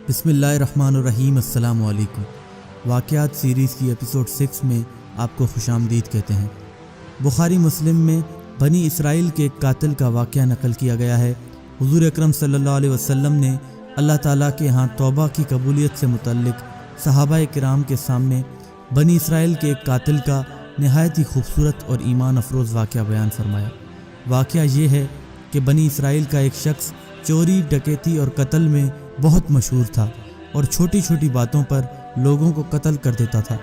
بسم اللہ الرحمن الرحیم۔ السلام علیکم۔ واقعات سیریز کی ایپیسوڈ 6 میں آپ کو خوش آمدید کہتے ہیں۔ بخاری مسلم میں بنی اسرائیل کے ایک قاتل کا واقعہ نقل کیا گیا ہے۔ حضور اکرم صلی اللہ علیہ وسلم نے اللہ تعالیٰ کے ہاں توبہ کی قبولیت سے متعلق صحابہ کرام کے سامنے بنی اسرائیل کے ایک قاتل کا نہایت ہی خوبصورت اور ایمان افروز واقعہ بیان فرمایا۔ واقعہ یہ ہے کہ بنی اسرائیل کا ایک شخص چوری، ڈکیتی اور قتل میں بہت مشہور تھا اور چھوٹی چھوٹی باتوں پر لوگوں کو قتل کر دیتا تھا۔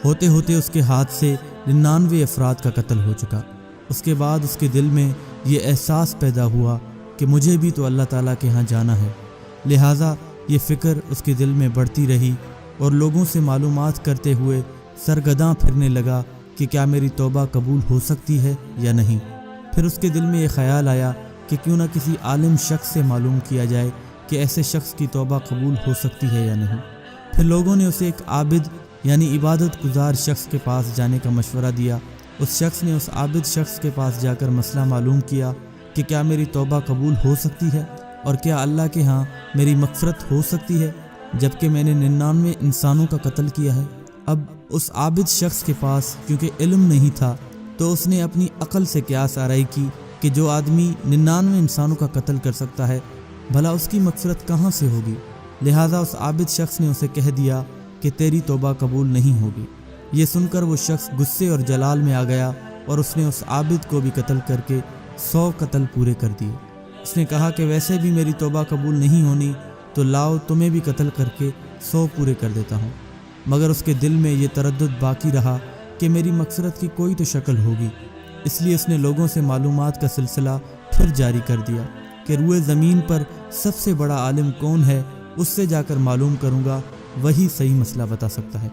ہوتے ہوتے اس کے ہاتھ سے 99 افراد کا قتل ہو چکا۔ اس کے بعد اس کے دل میں یہ احساس پیدا ہوا کہ مجھے بھی تو اللہ تعالیٰ کے ہاں جانا ہے، لہٰذا یہ فکر اس کے دل میں بڑھتی رہی اور لوگوں سے معلومات کرتے ہوئے سرگرداں پھرنے لگا کہ کیا میری توبہ قبول ہو سکتی ہے یا نہیں۔ پھر اس کے دل میں یہ خیال آیا کہ کیوں نہ کسی عالم شخص سے معلوم کیا جائے کہ ایسے شخص کی توبہ قبول ہو سکتی ہے یا نہیں۔ پھر لوگوں نے اسے ایک عابد یعنی عبادت گزار شخص کے پاس جانے کا مشورہ دیا۔ اس شخص نے اس عابد شخص کے پاس جا کر مسئلہ معلوم کیا کہ کیا میری توبہ قبول ہو سکتی ہے اور کیا اللہ کے ہاں میری مغفرت ہو سکتی ہے جبکہ میں نے 99 انسانوں کا قتل کیا ہے۔ اب اس عابد شخص کے پاس کیونکہ علم نہیں تھا تو اس نے اپنی عقل سے قیاس آرائی کی کہ جو آدمی 99 انسانوں کا قتل کر سکتا ہے بھلا اس کی مغفرت کہاں سے ہوگی، لہٰذا اس عابد شخص نے اسے کہہ دیا کہ تیری توبہ قبول نہیں ہوگی۔ یہ سن کر وہ شخص غصے اور جلال میں آ گیا اور اس نے اس عابد کو بھی قتل کر کے 100 قتل پورے کر دیے۔ اس نے کہا کہ ویسے بھی میری توبہ قبول نہیں ہونی تو لاؤ تمہیں بھی قتل کر کے 100 پورے کر دیتا ہوں۔ مگر اس کے دل میں یہ تردد باقی رہا کہ میری مغفرت کی کوئی تو شکل ہوگی، اس لیے اس نے لوگوں سے معلومات کا سلسلہ پھر جاری کر دیا کہ روئے زمین پر سب سے بڑا عالم کون ہے، اس سے جا کر معلوم کروں گا، وہی صحیح مسئلہ بتا سکتا ہے۔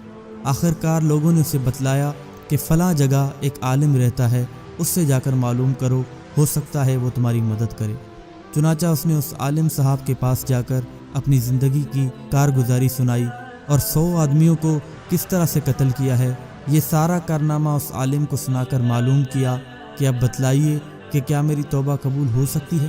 آخرکار لوگوں نے اسے بتلایا کہ فلاں جگہ ایک عالم رہتا ہے، اس سے جا کر معلوم کرو، ہو سکتا ہے وہ تمہاری مدد کرے۔ چنانچہ اس نے اس عالم صاحب کے پاس جا کر اپنی زندگی کی کارگزاری سنائی اور 100 آدمیوں کو کس طرح سے قتل کیا ہے، یہ سارا کارنامہ اس عالم کو سنا کر معلوم کیا کہ اب بتلائیے کہ کیا میری توبہ قبول ہو سکتی ہے،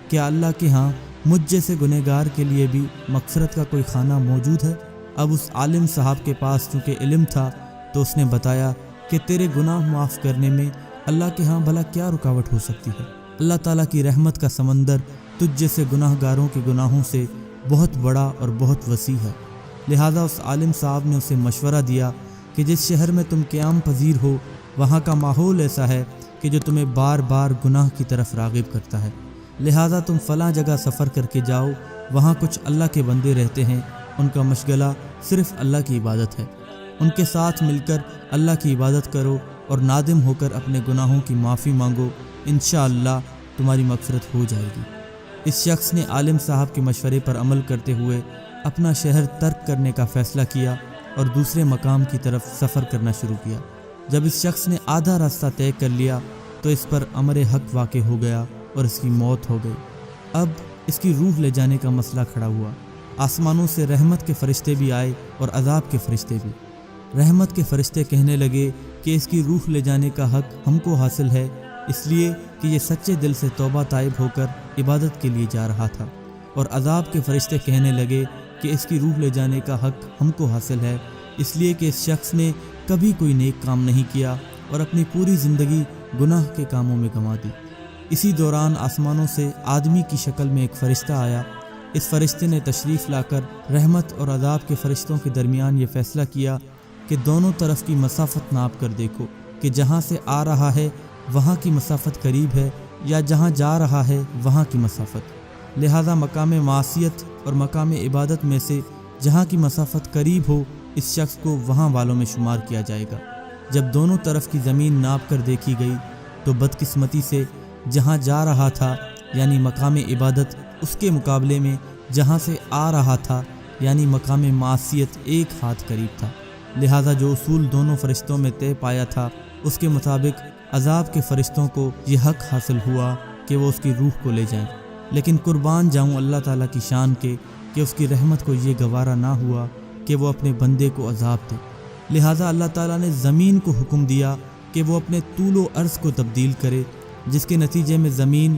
کیا اللہ کے ہاں مجھ جیسے گنہگار کے لیے بھی مغفرت کا کوئی خانہ موجود ہے۔ اب اس عالم صاحب کے پاس چونکہ علم تھا تو اس نے بتایا کہ تیرے گناہ معاف کرنے میں اللہ کے ہاں بھلا کیا رکاوٹ ہو سکتی ہے، اللہ تعالیٰ کی رحمت کا سمندر تجھ جیسے گناہ گاروں کے گناہوں سے بہت بڑا اور بہت وسیع ہے۔ لہٰذا اس عالم صاحب نے اسے مشورہ دیا کہ جس شہر میں تم قیام پذیر ہو وہاں کا ماحول ایسا ہے کہ جو تمہیں بار بار گناہ کی طرف راغب کرتا ہے، لہٰذا تم فلاں جگہ سفر کر کے جاؤ، وہاں کچھ اللہ کے بندے رہتے ہیں، ان کا مشغلہ صرف اللہ کی عبادت ہے، ان کے ساتھ مل کر اللہ کی عبادت کرو اور نادم ہو کر اپنے گناہوں کی معافی مانگو، انشاءاللہ تمہاری مغفرت ہو جائے گی۔ اس شخص نے عالم صاحب کے مشورے پر عمل کرتے ہوئے اپنا شہر ترک کرنے کا فیصلہ کیا اور دوسرے مقام کی طرف سفر کرنا شروع کیا۔ جب اس شخص نے آدھا راستہ طے کر لیا تو اس پر امر حق واقع ہو گیا اور اس کی موت ہو گئی۔ اب اس کی روح لے جانے کا مسئلہ کھڑا ہوا۔ آسمانوں سے رحمت کے فرشتے بھی آئے اور عذاب کے فرشتے بھی۔ رحمت کے فرشتے کہنے لگے کہ اس کی روح لے جانے کا حق ہم کو حاصل ہے، اس لیے کہ یہ سچے دل سے توبہ طائب ہو کر عبادت کے لیے جا رہا تھا، اور عذاب کے فرشتے کہنے لگے کہ اس کی روح لے جانے کا حق ہم کو حاصل ہے، اس لیے کہ اس شخص نے کبھی کوئی نیک کام نہیں کیا اور اپنی پوری زندگی گناہ کے کاموں میں گنوا دی۔ اسی دوران آسمانوں سے آدمی کی شکل میں ایک فرشتہ آیا۔ اس فرشتے نے تشریف لا کر رحمت اور عذاب کے فرشتوں کے درمیان یہ فیصلہ کیا کہ دونوں طرف کی مسافت ناپ کر دیکھو کہ جہاں سے آ رہا ہے وہاں کی مسافت قریب ہے یا جہاں جا رہا ہے وہاں کی مسافت، لہذا مقام معصیت اور مقام عبادت میں سے جہاں کی مسافت قریب ہو اس شخص کو وہاں والوں میں شمار کیا جائے گا۔ جب دونوں طرف کی زمین ناپ کر دیکھی گئی تو بدقسمتی سے جہاں جا رہا تھا یعنی مقام عبادت اس کے مقابلے میں جہاں سے آ رہا تھا یعنی مقام معصیت 1 ہاتھ قریب تھا، لہذا جو اصول دونوں فرشتوں میں طے پایا تھا اس کے مطابق عذاب کے فرشتوں کو یہ حق حاصل ہوا کہ وہ اس کی روح کو لے جائیں، لیکن قربان جاؤں اللہ تعالیٰ کی شان کے کہ اس کی رحمت کو یہ گوارا نہ ہوا کہ وہ اپنے بندے کو عذاب دے، لہٰذا اللہ تعالیٰ نے زمین کو حکم دیا کہ وہ اپنے طول و عرض کو تبدیل کرے، جس کے نتیجے میں زمین